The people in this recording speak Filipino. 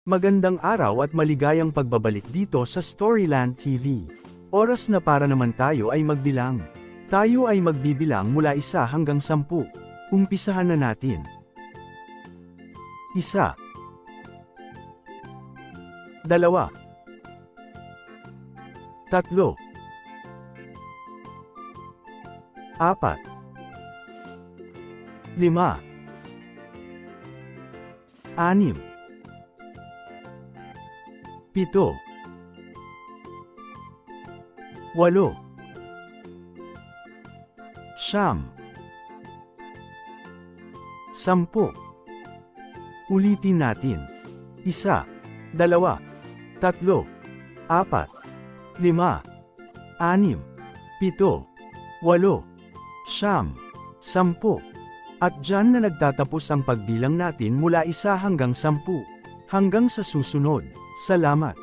Magandang araw at maligayang pagbabalik dito sa Storyland TV. Oras na para naman tayo ay magbilang. Tayo ay magbibilang mula 1 hanggang 10. Umpisahan na natin. 1, 2, 3, 4, 5, 6, 7, 8, 9, 10. Ulitin natin. 1, 2, 3, 4, 5, 6, 7, 8, 9, 10. At dyan na nagtatapos ang pagbilang natin mula 1 hanggang 10. Hanggang sa susunod. Salamat.